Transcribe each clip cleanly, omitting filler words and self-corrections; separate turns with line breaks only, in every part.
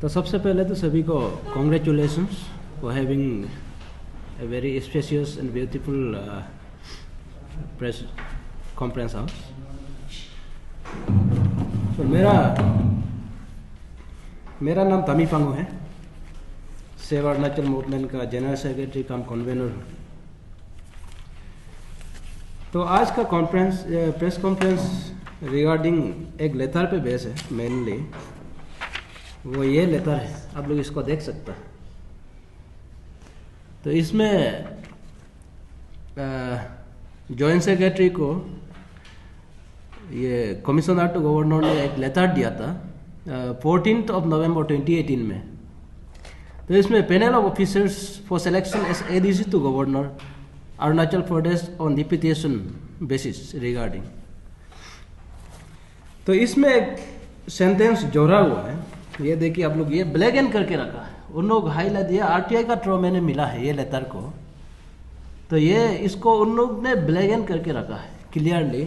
तो सबसे पहले तो सभी को congratulations for having a very spacious and beautiful press conference house. So मेरा नाम तमी पांगो है, सेव अरुणाचल मूवमेंट का जनरल सेक्रेटरी कम कन्वेनर हूँ। तो आज का प्रेस कॉन्फ्रेंस रिगार्डिंग एक लेटर पे बेस है मेनली। वो ये लेटर है, आप लोग इसको देख सकते हैं। तो इसमें जॉइंट सेक्रेटरी को ये कमिश्नर टू गवर्नर ने एक लेटर दिया था 14 नवंबर 2018 में। तो इसमें panel of officers for selection as ADC to governor Arunachal Pradesh on deputation basis regarding. तो इसमें एक सेंटेंस जोड़ा हुआ है, ये देखिए आप लोग, ये ब्लैक एंड करके रखा है। उन लोग हाईलाइट दिया, आरटीआई का थ्रू मैंने मिला है ये लेटर को, तो ये इसको उन लोग ने ब्लैक एंड करके रखा है क्लियरली।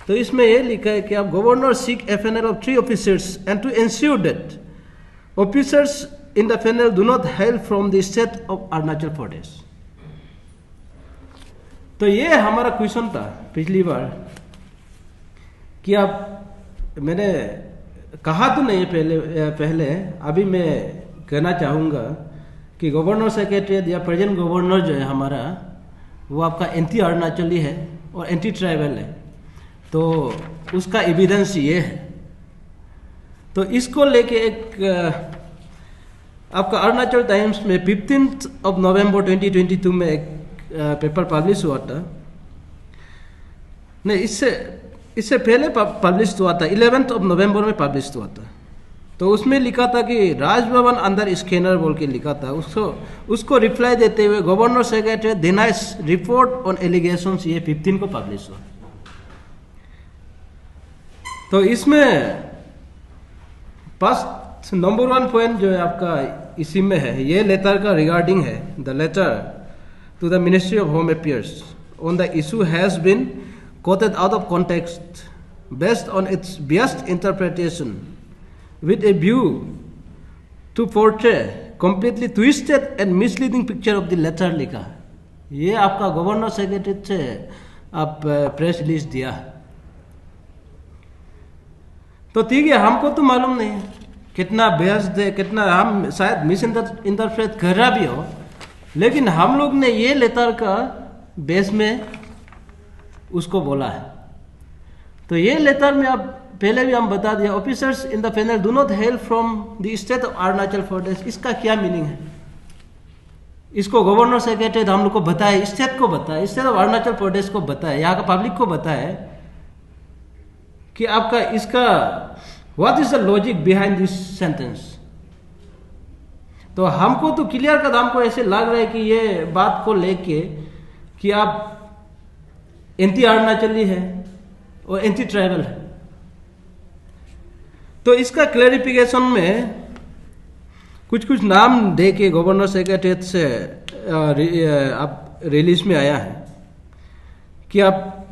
तो इसमें ये लिखा है कि आप governor seek FNL of 3 officers and to ensure that officers in the FNL do not hail from the state of Arunachal Pradesh. तो ये हमारा क्वेश्चन था पिछली बार कि आप, मैंने कहा तो नहीं पहले अभी मैं कहना चाहूँगा कि गवर्नर सेक्रेटरीट या प्रेजेंट गवर्नर जो है हमारा, वो आपका एंटी अरुणाचली है और एंटी ट्राइबल है। तो उसका एविडेंस ये है। तो इसको लेके एक आपका अरुणाचल टाइम्स में 15 नवंबर 2022 में एक पेपर पब्लिश हुआ था। नहीं, इससे पहले पब्लिश हुआ था, 11 नवंबर में पब्लिश हुआ था। तो उसमें लिखा था कि राजभवन अंदर स्कैनर बोल के लिखा था। उसको रिप्लाई देते हुए governor secretary denies report on allegations, ये 15 को पब्लिश हुआ। तो इसमें फर्स्ट नंबर 1 पॉइंट जो है आपका इसी में है, ये लेटर का रिगार्डिंग है। The letter to the ministry of home affairs on the issue has been quoted out of context based on its biased interpretation with a view to portray completely twisted and misleading picture of the letter लिखा। ये आपका governor secretary से आप press release दिया। तो ठीक है, हमको तो मालूम नहीं है कितना biased है, कितना हम शायद मिस इंटरप्रेट कर रहा भी हो, लेकिन हम लोग ने ये लेटर का बेस में उसको बोला है। तो ये लेटर में आप पहले भी हम बता दिया, officers in the panel do not hail from the state of Arunachal Pradesh. इसका क्या मीनिंग है? इसको गवर्नर सेक्रेटरी हम लोग को बताए, स्टेट को बताए, स्टेट ऑफ अरुणाचल प्रदेश को बताए, यहाँ का पब्लिक को बताए कि आपका इसका what is the logic behind this sentence. तो हमको तो क्लियर कर, हमको ऐसे लग रहा है कि ये बात को लेके कि आप एंटी अरुणाचली है और एंटी ट्राइबल है। तो इसका क्लैरिफिकेशन में कुछ नाम दे के गवर्नर सेक्रेटरीट से आप रिलीज में आया है कि आप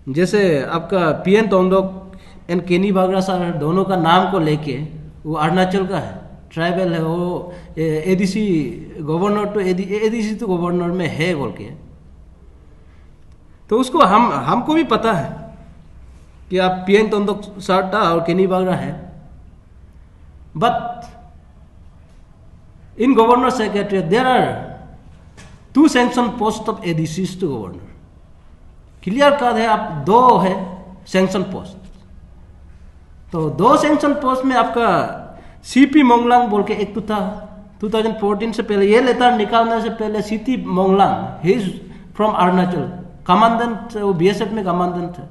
जैसे आपका पीएन तोंदोक एंड केनी बागरा सर दोनों का नाम को लेके वो अरुणाचल का है, ट्राइबल है, वो ADC governor to ADC to governor में है बोल के। तो उसको हमको भी पता है कि आप पीएन तोंदोक साटा और केनी बागरा है, but in governor secretary there are 2 sanction post of ADCs to governor. Clear कर है, आप 2 है सैंक्शन पोस्ट। तो 2 सैंक्शन पोस्ट में आपका सीपी मोंगलांग बोल के एक तो था 2014 से पहले, ये लेटर निकालने से पहले CP Monglang, he is from Arunachal, commandant, वो बीएसएफ में कमांडेंट है।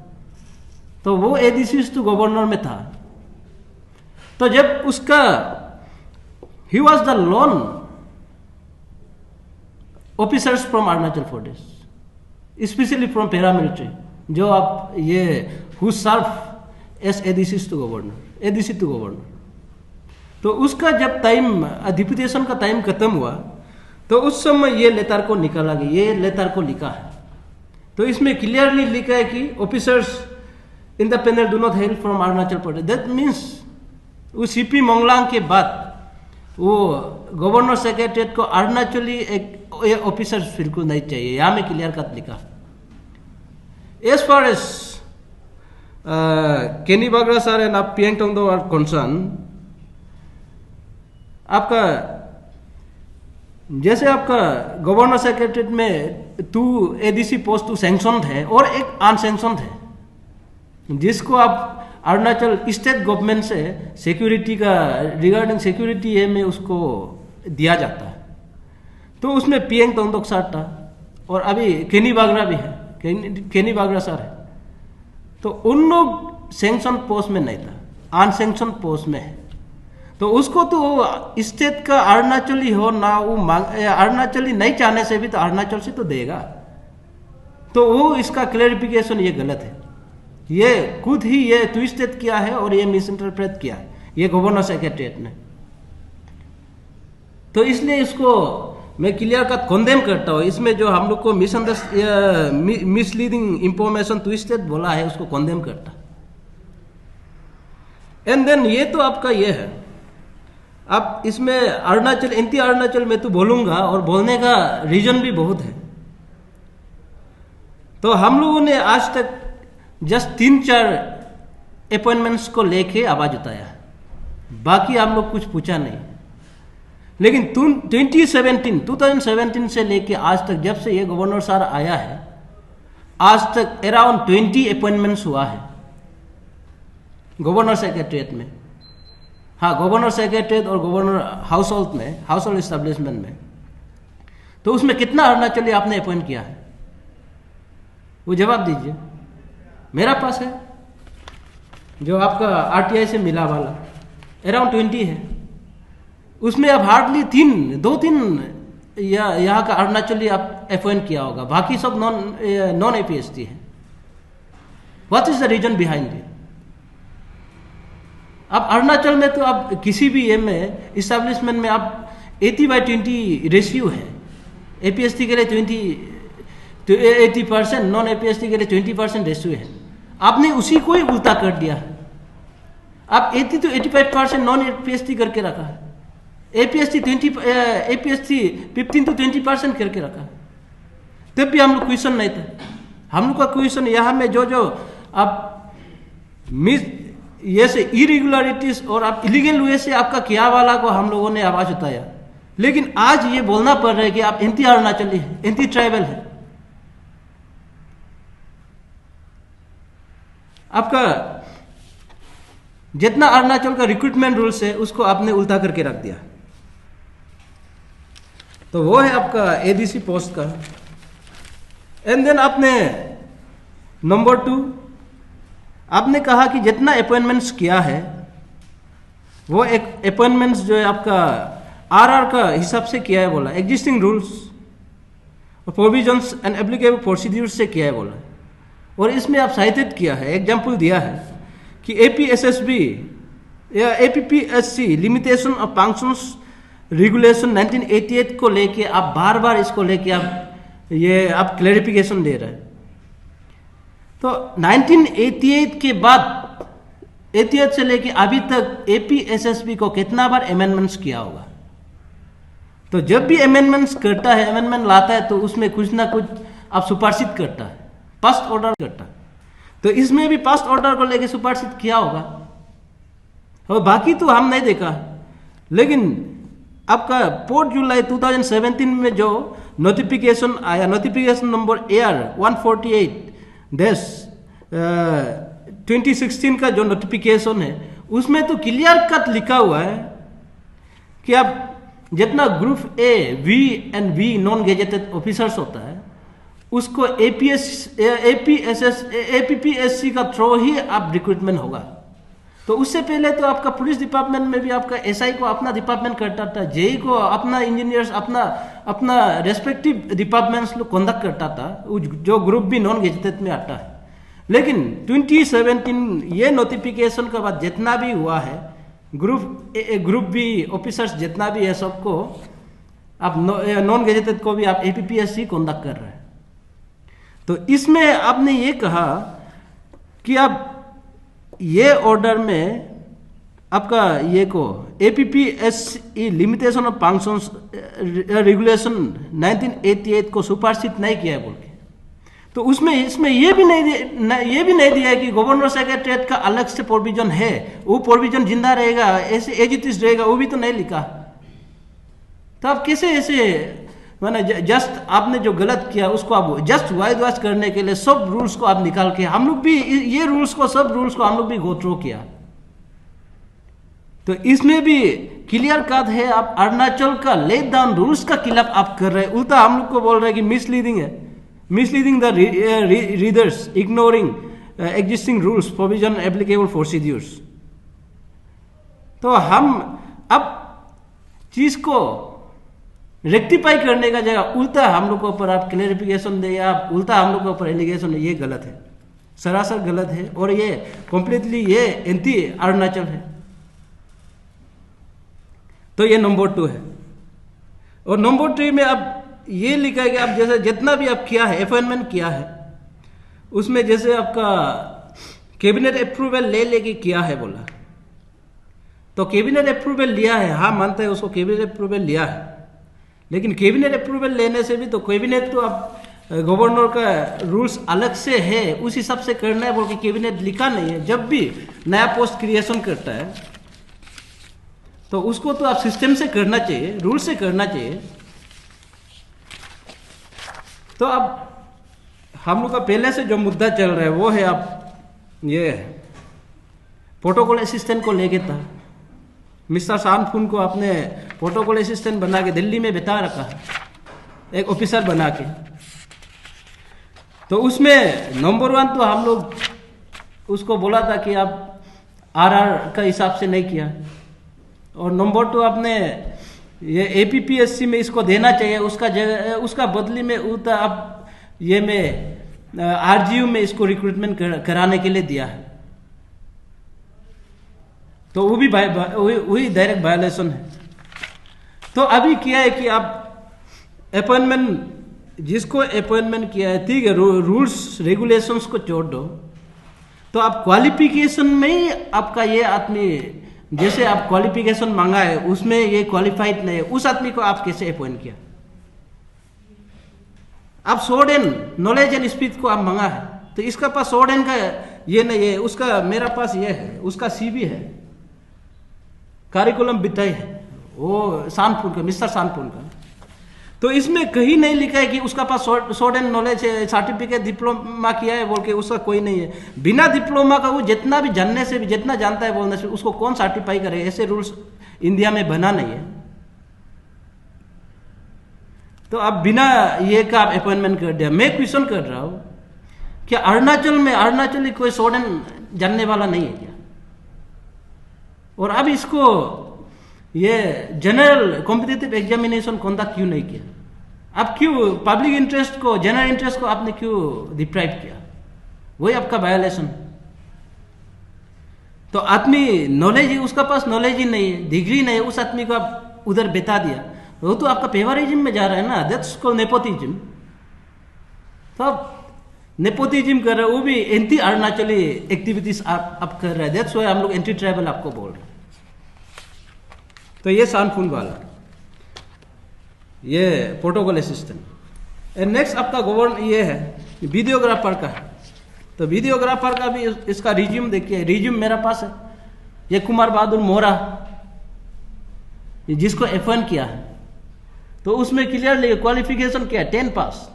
तो वो एडीसी टू गवर्नर में था। तो जब उसका ही was the lone officers from Arunachal Pradesh, specially from paramilitary, जो आप ये who serve as ADC to governor, ADC to governor. तो उसका जब टाइम डिप्यूटेशन का टाइम खत्म हुआ तो उस समय ये लेटर को निकाला गया, ये लेटर को लिखा है। तो इसमें क्लियरली लिखा है कि officers in the panel do not hail from Arunachal Pradesh. That means वो सीपी मोंगलांग के बाद वो गवर्नर सेक्रेटरीट को अरुणाचली एक ऑफिसर बिल्कुल नहीं चाहिए, यहाँ में क्लियर कट लिखा। एज फार एज केनी बागरा सर एंड आप पियांग टोंगडो आर कंसर्न, आपका जैसे आपका गवर्नर सेक्रेटरीट में 2 ADC पोस्ट 2 सैंक्शनड है और एक अनसैंक्शनड है, जिसको आप अरुणाचल स्टेट गवर्नमेंट से सिक्योरिटी का रिगार्डिंग सिक्योरिटी है में उसको दिया जाता है। तो उसमें पियांग टोंगडोक सर था और अभी केनी बागरा भी है, केनी बागरा सर है। तो उन लोग सैंक्शन पोस्ट में नहीं था, अनसैंक्शन पोस्ट में है। तो उसको तो स्टेट का अरुणाचली हो ना, वो अरुणाचली नहीं चाहने से भी तो अरुणाचल से तो देगा। तो वो इसका क्लैरिफिकेशन ये गलत है, ये खुद ही ये ट्विस्टेड किया है और ये मिस इंटरप्रेट किया है ये गवर्नर सेक्रेटरीट ने। तो इसलिए इसको मैं क्लियर कट कंडेम करता हूँ। इसमें जो हम लोग को मिसलीडिंग इंफॉर्मेशन ट्विस्टेड बोला है उसको कंडेम करता। एंड देन ये तो आपका ये है, अब इसमें अरुणाचल एंटी अरुणाचल में तो बोलूंगा और बोलने का रीजन भी बहुत है। तो हम लोगों ने आज तक जस्ट 3-4 अपॉइंटमेंट्स को लेके आवाज उठाया, बाकी हम लोग कुछ पूछा नहीं। लेकिन 2017 से लेके आज तक, जब से ये गवर्नर सर आया है, आज तक अराउंड 20 अपॉइंटमेंट्स हुआ है गवर्नर सेक्रेटरीट में। हाँ, गवर्नर सेक्रेटरीट और गवर्नर हाउस होल्ड में, हाउस होल्ड एस्टेब्लिशमेंट में। तो उसमें कितना अरुणाचली आपने अपॉइंट किया है, वो जवाब दीजिए। मेरा पास है जो आपका RTI से मिला वाला, अराउंड 20 है। उसमें अब हार्डली 2-3 यहाँ का अरुणाचली आप अपॉइंट किया होगा, बाकी सब नॉन APST है। What is the reason behind it? अब अरुणाचल में तो आप किसी भी ये में इस्टेब्लिशमेंट में आप 80/20 रेशियो है। APST के लिए 80%, नॉन APST के लिए 20% रेशियो है। आपने उसी को ही उल्टा कर दिया। आप 80 to 85% नॉन APST करके रखा है, APST 15 to 20% करके रखा है। तब भी हम लोग क्वेश्चन नहीं था। हम लोग का क्वेश्चन यहाँ में जो आप ये से इरेगुलरिटीज और आप इलीगल वे से आपका किया वाला को हम लोगों ने आवाज उठाया। लेकिन आज ये बोलना पड़ रहा है कि आप एंटी अरुणाचली है, एंटी ट्राइबल है। आपका जितना अरुणाचल का रिक्रूटमेंट रूल्स है उसको आपने उल्टा करके रख दिया। तो वो है आपका ADC पोस्ट का। एंड देन आपने नंबर 2 आपने कहा कि जितना अपॉइंटमेंट्स किया है वो एक अपॉइंटमेंट्स जो है आपका RR का हिसाब से किया है बोला, एग्जिस्टिंग रूल्स और प्रोविजंस एंड एप्लीकेबल प्रोसीड्यूर्स से किया है बोला। और इसमें आप साइटेड किया है, एग्जाम्पल दिया है कि APSSB या APPSC limitation of functions regulation 1988 को लेके आप बार बार इसको लेके आप क्लैरिफिकेशन दे रहे हैं। तो 1988 के बाद 88 से लेके अभी तक APSSB को कितना बार अमेंडमेंट्स किया होगा? तो जब भी अमेंडमेंट्स करता है, अमेंडमेंट लाता है, तो उसमें कुछ ना कुछ आप सुपारिश करता है, पास्ट ऑर्डर करता है। तो इसमें भी पास्ट ऑर्डर को लेके सुपारिश किया होगा और बाकी तो हम नहीं देखा। लेकिन आपका 4 जुलाई 2017 में जो नोटिफिकेशन आया, नोटिफिकेशन नंबर AR 148-2016 का जो नोटिफिकेशन है, उसमें तो क्लियर कट लिखा हुआ है कि आप जितना group A, V and V non gazetted officers होता है उसको APPSC का थ्रू ही आप रिक्रूटमेंट होगा। तो उससे पहले तो आपका पुलिस डिपार्टमेंट में भी आपका SI को अपना डिपार्टमेंट करता था, JE को अपना इंजीनियर्स अपना रेस्पेक्टिव डिपार्टमेंट्स लोग कंडक्ट करता था, जो ग्रुप भी नॉन गेजेटेड में आता है। लेकिन 2017 ये नोटिफिकेशन के बाद जितना भी हुआ है, ग्रुप भी ऑफिसर्स जितना भी है, सबको आप नॉन गेजेटेड को भी आप APPSC कंडक्ट कर रहे हैं। तो इसमें आपने ये कहा कि आप ये ऑर्डर में आपका ये को APPSE limitation of functions regulation 1988 को सुपरसीड नहीं किया है बोल के। तो उसमें इसमें ये भी नहीं दिया है कि गवर्नर सेक्रेटरीट का अलग से प्रोविजन है, वो प्रोविजन जिंदा रहेगा, ऐसे एज इट इज रहेगा, वो भी तो नहीं लिखा। तो आप कैसे ऐसे माने जस्ट आपने जो गलत किया उसको आप जस्ट वाइड वॉश करने के लिए सब रूल्स को आप निकाल के, हम लोग भी ये रूल्स को सब रूल्स को हम लोग भी गो थ्रू किया। तो इसमें भी क्लियर कट है, आप अरुणाचल का लेट डाउन रूल्स का खिलाफ आप कर रहे हैं, उल्टा हम लोग को बोल रहे हैं कि मिसलीडिंग है, misleading the readers, ignoring existing rules, provision, applicable procedures. तो हम अब चीज को रेक्टिफाई करने का जगह उल्टा हम लोग के ऊपर आप क्लेरिफिकेशन दे, आप उल्टा हम लोग के ऊपर एलिगेशन है, ये गलत है, सरासर गलत है, और ये कंप्लीटली ये एंटी अरुणाचल है। तो ये नंबर 2 है। और नंबर 3 में अब ये लिखा है कि आप जैसे जितना भी आप किया है, अपॉइंटमेंट किया है, उसमें जैसे आपका कैबिनेट अप्रूवल ले लेके किया है बोला, तो कैबिनेट अप्रूवल लिया है, हाँ मानते हैं उसको कैबिनेट अप्रूवल लिया है, लेकिन कैबिनेट अप्रूवल लेने से भी तो कैबिनेट तो अब गवर्नर का रूल्स अलग से है, उस हिसाब से करना है बोल के कैबिनेट लिखा नहीं है। जब भी नया पोस्ट क्रिएशन करता है तो उसको तो आप सिस्टम से करना चाहिए, रूल से करना चाहिए। तो अब हम लोग का पहले से जो मुद्दा चल रहा है वो है आप ये प्रोटोकॉल असिस्टेंट को लेके था, मिस्टर सानफून को आपने प्रोटोकॉल असिस्टेंट बना के दिल्ली में बिठा रखा, एक ऑफिसर बना के। तो उसमें नंबर 1 तो हम लोग उसको बोला था कि आप RR का हिसाब से नहीं किया, और नंबर 2 आपने ये APPSC में इसको देना चाहिए, उसका बदली में उल्टा आप ये में RGU में इसको रिक्रूटमेंट कराने के लिए दिया है। तो वो भी वही डायरेक्ट वायलेशन है। तो अभी किया है कि आप अपॉइंटमेंट, जिसको अपॉइंटमेंट किया है, ठीक है, रूल्स रेगुलेशंस को छोड़ दो, तो आप क्वालिफिकेशन में ही आपका ये आदमी, जैसे आप क्वालिफिकेशन मांगा है उसमें ये क्वालिफाइड नहीं है, उस आदमी को आप कैसे अपॉइंट किया? आप sword and knowledge and speech को आप मांगा है, तो इसका पास स्वॉर्ड एंड का ये नहीं है, उसका मेरा पास ये है, उसका CV है, कारिकुलम बिताई है, वो सानपुर का, मिस्टर सानपुर का। तो इसमें कहीं नहीं लिखा है कि उसका पास स्वॉर्ड एंड नॉलेज है, सर्टिफिकेट डिप्लोमा किया है बोल के, उसका कोई नहीं है। बिना डिप्लोमा का वो जितना भी जानने से भी, जितना जानता है बोलने से, उसको कौन सर्टिफाई करे? ऐसे रूल्स इंडिया में बना नहीं है। तो अब बिना ये का आप अपॉइंटमेंट कर दिया। मैं क्वेश्चन कर रहा हूँ, क्या अरुणाचल में अरुणाचली कोई स्वॉर्ड एंड जानने वाला नहीं है क्या? और अब इसको ये जनरल कॉम्पिटिटिव एग्जामिनेशन कंडक्ट क्यों नहीं किया? आप क्यों पब्लिक इंटरेस्ट को, जनरल इंटरेस्ट को आपने क्यों डिप्राइव किया? वही आपका वायोलेशन। तो आदमी नॉलेज ही, उसका पास नॉलेज ही नहीं है, डिग्री नहीं है, उस आदमी को आप उधर बिता दिया, वो तो आपका फेवरिज्म में जा रहा है ना, दैट्स कॉल्ड नेपोटिज्म। तो आप नेपोटिज्म कर रहे हो, वो भी एंटी अरुणाचली एक्टिविटीज आप कर रहे हैं, दैट्स व्हाई हम लोग एंटी ट्राइबल आपको बोल रहे हैं। तो ये सानफून वाला, ये प्रोटोकॉल असिस्टेंट। नेक्स्ट आपका गवर्न ये है वीडियोग्राफर का। तो वीडियोग्राफर का भी इसका रिज्यूम देखिए, रिज्यूम मेरा पास है। ये कुमार बहादुर मोरा, जिसको अपॉइंट किया है, तो उसमें क्लियरली क्वालिफिकेशन क्या है? 10 पास,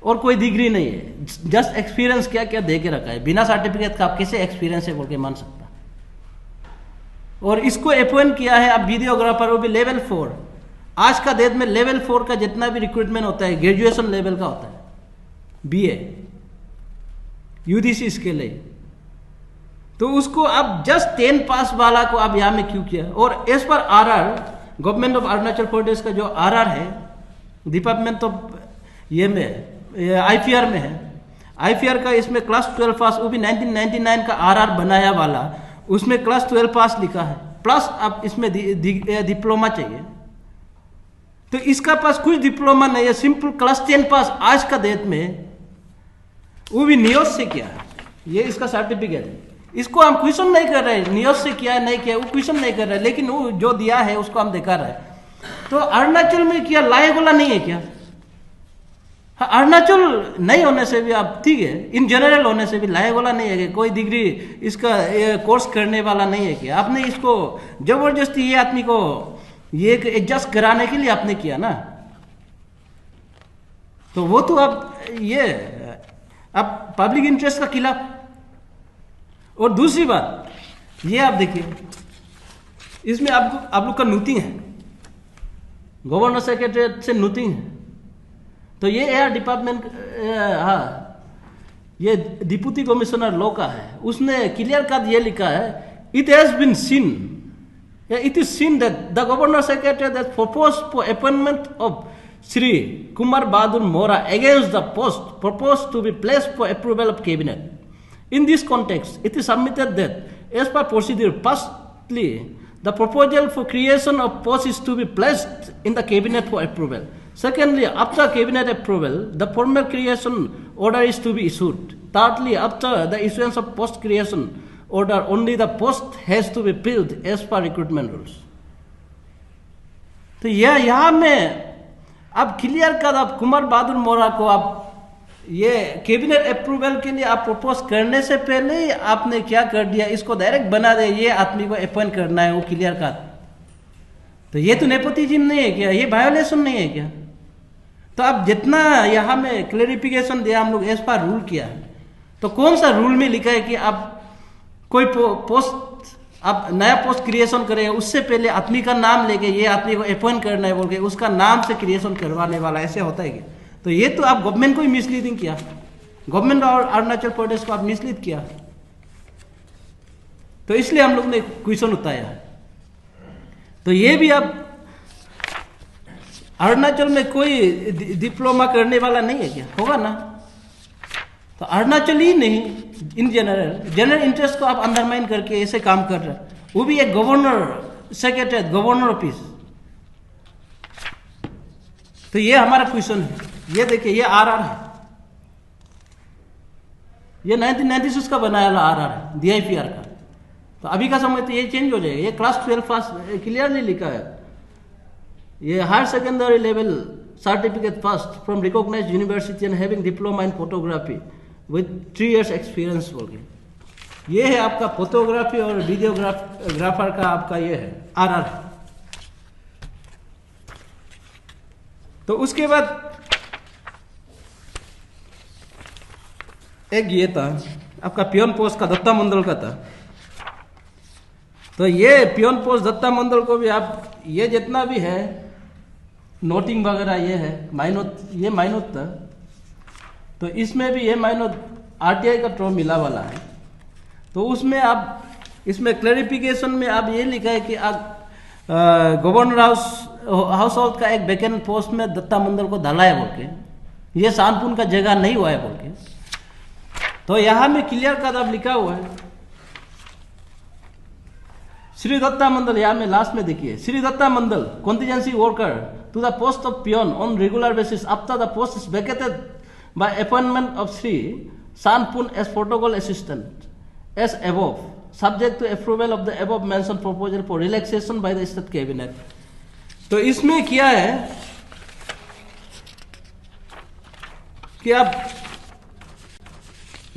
और कोई डिग्री नहीं है, जस्ट एक्सपीरियंस क्या क्या दे के रखा है। बिना सर्टिफिकेट का आप कैसे एक्सपीरियंस है बोल के मान सकता? और इसको अपॉइंट किया है अब वीडियोग्राफर, वो भी लेवल 4। आज का डेट में लेवल 4 का जितना भी रिक्रूटमेंट होता है ग्रेजुएशन लेवल का होता है, BA UDC इसके लिए। तो उसको अब जस्ट 10 पास वाला को आप यहाँ में क्यों किया? और as per RR, government of Arunachal Pradesh का जो RR है, डिपार्टमेंट ऑफ ये में IPR में है, IPR का इसमें क्लास 12 पास, वो भी 1999 का RR बनाया वाला, उसमें क्लास 12 पास लिखा है, प्लस अब इसमें डिप्लोमा चाहिए। तो इसका पास कुछ डिप्लोमा नहीं है, सिंपल क्लास 10 पास आज का डेट में, वो भी नियोज से किया है, ये इसका सर्टिफिकेट है। इसको हम क्वेश्चन नहीं कर रहे, नियत से किया है नहीं किया वो क्वेश्चन नहीं कर रहे, लेकिन वो जो दिया है उसको हम देखा रहे। तो अरुणाचल में क्या लायक वाला नहीं है क्या? हाँ, अरुणाचल नहीं होने से भी आप ठीक है, इन जनरल होने से भी लायक वाला नहीं है कि कोई डिग्री इसका कोर्स करने वाला नहीं है कि आपने इसको जबरदस्ती ये आदमी को ये एडजस्ट कराने के लिए आपने किया ना। तो वो तो आप पब्लिक इंटरेस्ट का खिलाफ। और दूसरी बात ये आप देखिए, इसमें आप लोग का नोटिंग है, गवर्नर सेक्रेटरी से नोटिंग है। तो ये एयर डिपार्टमेंट, हाँ, ये डिप्टी कमिश्नर लॉ का है, उसने क्लियर कट ये लिखा है, it has been seen, it is seen that the governor secretary that proposed for appointment of Shri Kumar Bahadur Mora against the post proposed to be placed for approval of cabinet. In this context, it is submitted that, as per procedure, firstly, the proposal for creation of post is to be placed in the cabinet for approval. Secondly, after cabinet approval, the formal creation order is to be issued. Thirdly, after the issuance of post creation order, only the post has to be filled as per recruitment rules. तो यहाँ में अब clear कर, आप कुमार बहादुर मोरा को आप ये कैबिनेट अप्रूवल के लिए आप प्रपोज करने से पहले ही आपने क्या कर दिया, इसको डायरेक्ट बना दे, ये आदमी को अपॉइंट करना है, वो क्लियर कर। तो ये तो नेपोटिज्म नहीं है क्या? ये वायोलेशन नहीं है क्या? तो अब जितना यहाँ में क्लैरिफिकेशन दिया हम लोग एज पर रूल किया है, तो कौन सा रूल में लिखा है कि आप कोई पोस्ट, आप नया पोस्ट क्रिएशन करें उससे पहले आदमी का नाम लेके ये आदमी को अपॉइंट करना है बोल के उसका नाम से क्रिएशन करवाने वाला, ऐसे होता है क्या? तो ये तो आप गवर्नमेंट को ही मिसलीडिंग किया, गवर्नमेंट और अरुणाचल प्रदेश को आप मिसलीड किया। तो इसलिए हम लोग ने क्वेश्चन उठाया। तो ये भी आप अरुणाचल में कोई डिप्लोमा करने वाला नहीं है क्या? होगा ना। तो अरुणाचल ही नहीं, इन जनरल इंटरेस्ट को आप अंडरमाइन करके ऐसे काम कर रहे हैं, वो भी एक गवर्नर सेक्रेटरी, गवर्नर ऑफिस। तो ये हमारा क्वेश्चन है। ये देखिए, ये आरआर है, ये 1996 का बनाया वाला आरआर है, DIPR का। तो अभी का समय तो ये चेंज हो जाएगा। ये क्लास 12 पास क्लियरली लिखा है, ये higher secondary level certificate first from recognised university and having diploma in photography with 3 years experience बोल के। ये है आपका फोटोग्राफी और वीडियोग्राफर का आपका ये है आरआर। तो उसके बाद एक ये था आपका पियोन पोस्ट का, दत्ता मंडल का था। तो ये पियोन पोस्ट दत्ता मंडल को भी आप ये जितना भी है नोटिंग वगैरह ये है माइनोत, ये माइनोत था। तो इसमें भी ये माइनोत RTI का ट्रो मिला वाला है। तो उसमें आप इसमें क्लैरिफिकेशन में आप ये लिखा है कि आप गवर्नर हाउस होल्ड का एक वैकेंट पोस्ट में दत्ता मंडल को डाला है बोल के, ये शानपुन का जगह नहीं हुआ है बोल के। तो यहां में क्लियर कट अब लिखा हुआ है श्री दत्ता मंडल, यहां में लास्ट में देखिए, Shri Datta Mandal contingency worker to the post of peon on regular basis after the post is vacated by appointment of Shri Shanpun as protocol assistant as above, subject to approval of the above mentioned proposal for relaxation by the state cabinet। तो इसमें क्या है कि आप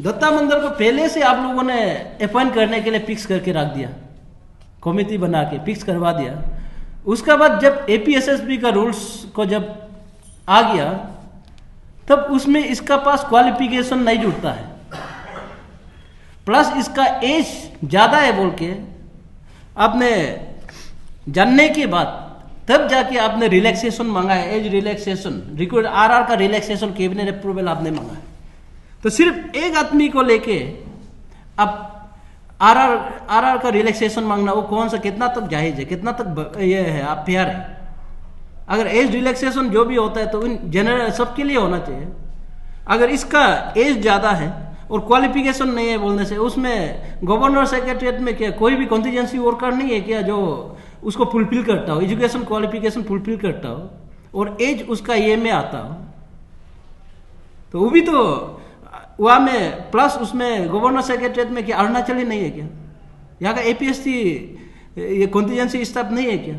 दत्ता मंडल को पहले से आप लोगों ने अपॉइंट करने के लिए फिक्स करके रख दिया, कमेटी बना के फिक्स करवा दिया। उसके बाद जब APSSB का रूल्स को जब आ गया तब उसमें इसका पास क्वालिफिकेशन नहीं जुड़ता है, प्लस इसका एज ज़्यादा है बोल के आपने जानने के बाद तब जाके आपने रिलैक्सेशन मांगा है, एज रिलैक्सेशन, रिक्वायर्ड RR का रिलैक्सेशन कैबिनेट अप्रूवल आपने मांगा है। तो सिर्फ एक आदमी को लेके आप RR का रिलैक्सेशन मांगना, वो कौन सा कितना तक जायज़ है, कितना तक ये है आप फेयर है? अगर एज रिलैक्सेशन जो भी होता है तो इन जनरल सबके लिए होना चाहिए। अगर इसका एज ज़्यादा है और क्वालिफिकेशन नहीं है बोलने से, उसमें गवर्नर सेक्रेटरीट में क्या कोई भी कॉन्टिजेंसी वर्कर नहीं है क्या जो उसको फुलफिल करता हो, एजुकेशन क्वालिफिकेशन फुलफिल करता हो और एज उसका ये में आता हो? तो वो भी तो वहाँ में प्लस उसमें गवर्नर सेक्रेटरीट में क्या अरुणाचली नहीं है क्या? यहाँ का APSC ये कॉन्टीजेंसी स्टाफ नहीं है क्या?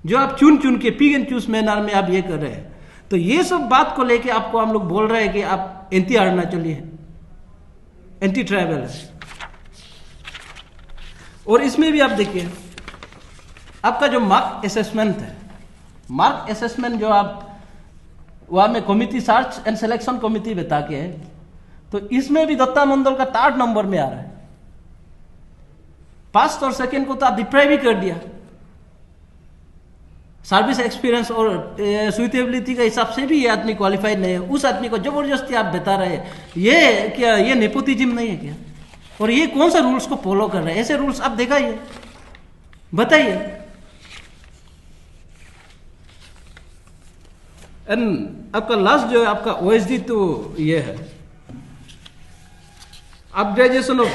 जो आप चुन चुन के पिक एंड चूज मैनर में आप ये कर रहे हैं। तो ये सब बात को लेके आपको हम लोग बोल रहे हैं कि आप एंटी अरुणाचली है, एंटी ट्राइबल है। और इसमें भी आप देखिए आपका जो मार्क असेसमेंट है, मार्क असेसमेंट जो आप वहाँ में committee search and selection committee बता के है, तो इसमें भी दत्ता मंडल का 3rd नंबर में आ रहा है। फर्स्ट और सेकंड को तो आप डिप्राइव ही कर दिया। सर्विस एक्सपीरियंस और सुइटेबिलिटी के हिसाब से भी ये आदमी क्वालिफाइड नहीं है, उस आदमी को जबरदस्ती आप बता रहे हैं। ये क्या ये नेपोटिज्म नहीं है क्या? और ये कौन सा रूल्स को फॉलो कर रहे हैं? ऐसे रूल्स आप दिखाइए, बताइए। एंड आपका लास्ट जो है आपका OSD, तो ये है upgradation of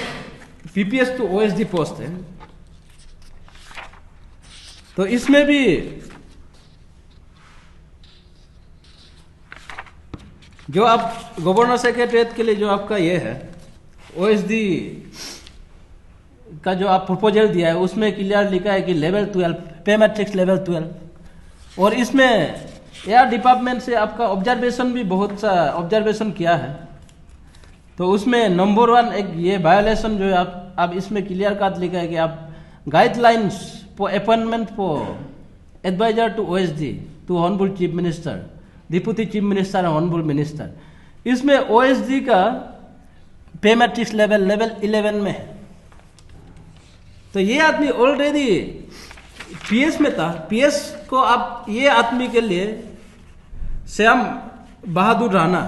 PPS to OSD post है। तो इसमें भी जो आप गवर्नर सेक्रेटरीट के लिए जो आपका ये है OSD का जो आप प्रपोजल दिया है, उसमें क्लियर लिखा है कि लेवल 12 पे मैट्रिक्स लेवल 12। और इसमें एयर डिपार्टमेंट से आपका ऑब्जर्वेशन भी बहुत सा ऑब्जर्वेशन किया है। तो उसमें नंबर 1 एक ये वायोलेशन जो है आप इसमें क्लियर कट लिखा है कि आप guidelines for appointment for advisor to OSD to honourable chief minister, deputy chief minister और ऑनरेबल मिनिस्टर, इसमें OSD का पे मैट्रिक्स लेवल 11 में है। तो ये आदमी ऑलरेडी PS में था। PS को आप ये आदमी के लिए श्याम बहादुर राणा,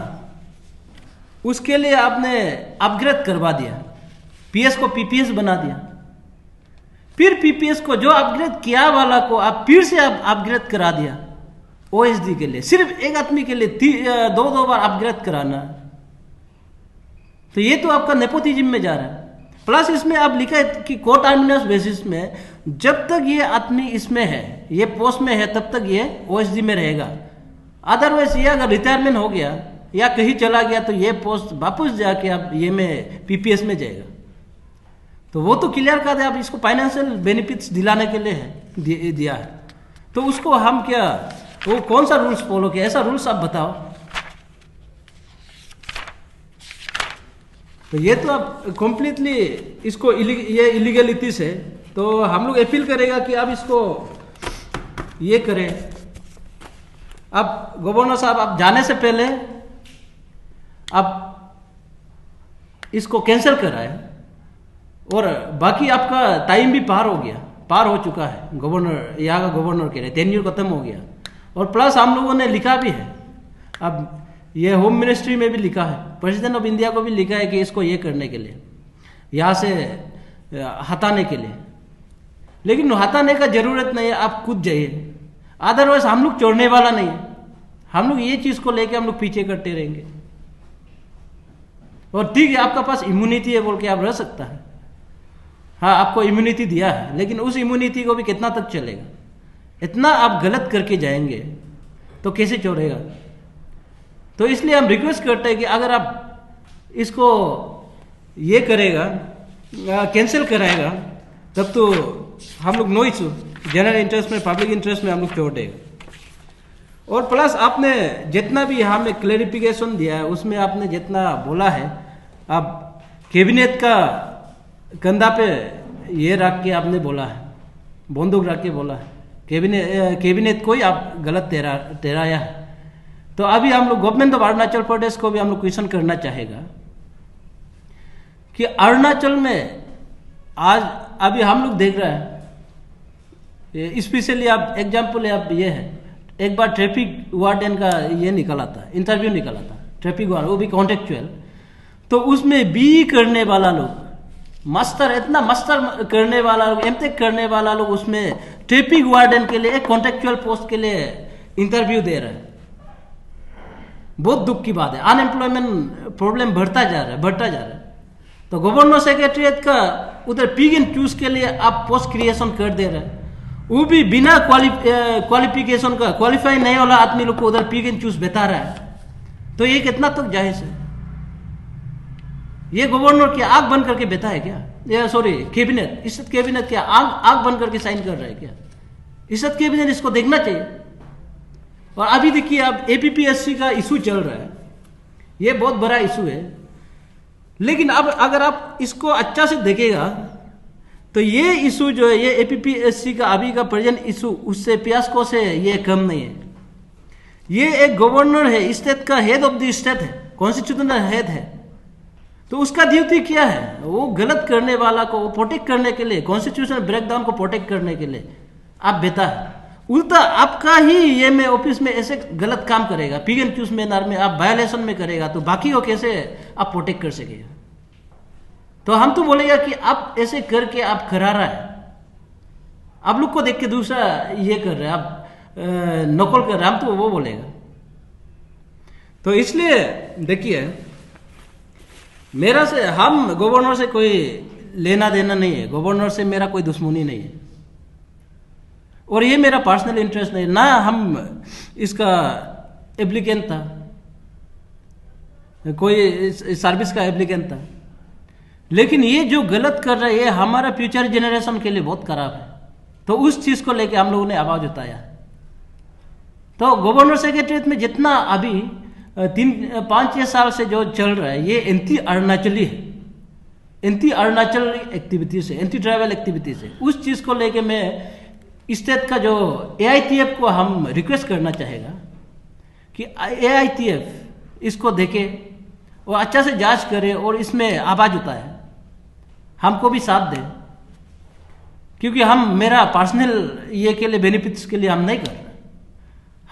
उसके लिए आपने अपग्रेड करवा दिया, PS को PPS बना दिया। फिर PPS को जो अपग्रेड किया वाला को आप फिर से अपग्रेड करा दिया OSD के लिए। सिर्फ एक आदमी के लिए 2 बार अपग्रेड कराना, तो ये तो आपका नेपोटिज्म में जा रहा है। प्लस इसमें आप लिखा है कि कोटर्मिनस बेसिस में जब तक ये आदमी इसमें है, ये पोस्ट में है, तब तक ये OSD में रहेगा। अदरवाइज ये अगर रिटायरमेंट हो गया या कहीं चला गया तो ये पोस्ट वापस जाके आप ये में PPS में जाएगा। तो वो तो क्लियर कर दे, आप इसको फाइनेंशियल बेनिफिट्स दिलाने के लिए है दिया है। तो उसको हम क्या, वो कौन सा रूल्स फॉलो किया? ऐसा रूल्स आप बताओ। तो ये तो आप कंप्लीटली इसको ये इलीगलिटी से, तो हम लोग अपील करेगा कि आप इसको ये करें। अब गवर्नर साहब आप जाने से पहले आप इसको कैंसिल कराएं। और बाकी आपका टाइम भी पार हो चुका है गवर्नर, यहाँ का गवर्नर के लिए टेन्यूर खत्म हो गया। और प्लस हम लोगों ने लिखा भी है, अब ये होम मिनिस्ट्री में भी लिखा है, प्रेसिडेंट ऑफ इंडिया को भी लिखा है कि इसको ये करने के लिए, यहाँ से हटाने के लिए। लेकिन हटाने का जरूरत नहीं है, आप खुद जाइए। अदरवाइज हम लोग छोड़ने वाला नहीं है। हम लोग ये चीज को लेके हम लोग पीछे करते रहेंगे। और ठीक है, आपका पास इम्यूनिटी है बोल के आप रह सकता है। हाँ, आपको इम्यूनिटी दिया है, लेकिन उस इम्यूनिटी को भी कितना तक चलेगा? इतना आप गलत करके जाएंगे तो कैसे छोड़ेगा? तो इसलिए हम रिक्वेस्ट करते हैं कि अगर आप इसको ये करेगा, कैंसिल कराएगा, तब तो हम लोग नो इशू, जनरल इंटरेस्ट में, पब्लिक इंटरेस्ट में हम लोग छोड़ देगा। और प्लस आपने जितना भी हमें क्लैरिफिकेशन दिया है, उसमें आपने जितना बोला है, आप कैबिनेट का कंधा पे ये रख के आपने बोला है, बंदूक रख के बोला है, कैबिनेट को ही आप गलत ठहराया है। तो अभी हम लोग गवर्नमेंट ऑफ अरुणाचल प्रदेश को भी हम लोग क्वेश्चन करना चाहेगा कि अरुणाचल में आज अभी हम लोग देख रहे हैं, स्पेशली आप एग्जाम्पल है, आप ये है, एक बार ट्रैफिक वार्डन का ये निकला था, इंटरव्यू निकला था, ट्रैफिक वार्डन, वो भी कॉन्टेक्चुअल। तो उसमें बी करने वाला लोग, मास्टर, इतना मास्टर करने वाला लोग, एमटेक करने वाला लोग उसमें ट्रैफिक वार्डन के लिए, कॉन्टेक्चुअल पोस्ट के लिए इंटरव्यू दे रहे हैं। बहुत दुख की बात है। अनएम्प्लॉयमेंट प्रॉब्लम बढ़ता जा रहा है। तो गवर्नर सेक्रेटरीट का उधर पिक एंड चूज के लिए आप पोस्ट क्रिएशन कर दे रहे हैं, वो भी बिना क्वालिफिकेशन का, क्वालिफाई नहीं वाला आदमी लोग को उधर पिक एंड चूज बता रहा है। तो ये कितना तक जायज है? ये गवर्नर क्या आग बंद करके बैठा है क्या? या सॉरी कैबिनेट, इस कैबिनेट क्या आग बंद करके साइन कर रहा है क्या? इस कैबिनेट इसको देखना चाहिए। और अभी देखिए अब एपीपीएससी का इशू चल रहा है, ये बहुत बड़ा इशू है। लेकिन अब अगर आप इसको अच्छा से देखेगा तो ये इशू जो है, ये एपीपीएससी का अभी का प्रेजेंट इशू, उससे फियास्को से ये कम नहीं है। ये एक गवर्नर है, स्टेट का हेड ऑफ द स्टेट है, कॉन्स्टिट्यूशनल हेड है, तो उसका ड्यूटी क्या है? वो गलत करने वाला को प्रोटेक्ट करने के लिए, कॉन्स्टिट्यूशनल ब्रेकडाउन को प्रोटेक्ट करने के लिए आप बेटा है। उल्टा आपका ही ये में ऑफिस में ऐसे गलत काम करेगा, पिग एंड चूज मैनर में आप वायलेशन में करेगा, तो बाकी को कैसे आप प्रोटेक्ट कर सकेगा? तो हम तो बोलेगा कि आप ऐसे करके आप करा रहा है, आप लोग को देख के दूसरा ये कर रहे हैं, आप नकल कर रहे हैं, हम तो वो बोलेगा। तो इसलिए देखिए, मेरा से हम गवर्नर से कोई लेना देना नहीं है, गवर्नर से मेरा कोई दुश्मनी नहीं है, और ये मेरा पर्सनल इंटरेस्ट नहीं, ना हम इसका एप्लीकेंट था, कोई सर्विस का एप्लीकेंट था। लेकिन ये जो गलत कर रहा है, ये हमारा फ्यूचर जनरेशन के लिए बहुत खराब है। तो उस चीज को लेके हम लोगों ने आवाज उठाया। तो गवर्नर सेक्रेटरीट में जितना अभी 5-6 साल से जो चल रहा है, ये एंटी अरुणाचली है, एंटी अरुणाचल एक्टिविटीज है, एंटी ट्राइबल एक्टिविटीज है। उस चीज को लेके मैं स्टेट का जो AITF को हम रिक्वेस्ट करना चाहेगा कि AITF इसको देखे और अच्छा से जांच करे और इसमें आवाज उठाए, हमको भी साथ दे, क्योंकि हम मेरा पर्सनल ये के लिए बेनिफिट्स के लिए हम नहीं कर रहे,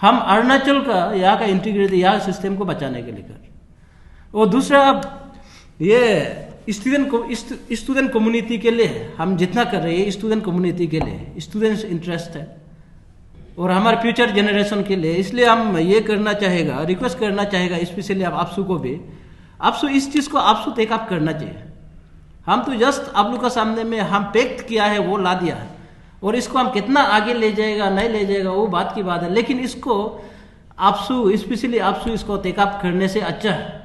हम अरुणाचल का यहाँ का इंटीग्रिटी, यहाँ सिस्टम को बचाने के लिए कर। और दूसरा, अब ये स्टूडेंट कम्युनिटी के लिए हम जितना कर रहे हैं, स्टूडेंट कम्युनिटी के लिए, स्टूडेंट्स इंटरेस्ट है और हमारे फ्यूचर जनरेशन के लिए, इसलिए हम ये करना चाहेगा, रिक्वेस्ट करना चाहेगा स्पेशली आप आपसू को भी, आपसू इस चीज़ को आपसू टेकअप करना चाहिए। हम तो जस्ट आप लोग का सामने में हम पैक्ट किया है, वो ला दिया है, और इसको हम कितना आगे ले जाएगा नहीं ले जाएगा वो बात की बात है, लेकिन इसको आपसू, स्पेशली आपसू इसको टेकअप करने से अच्छा है।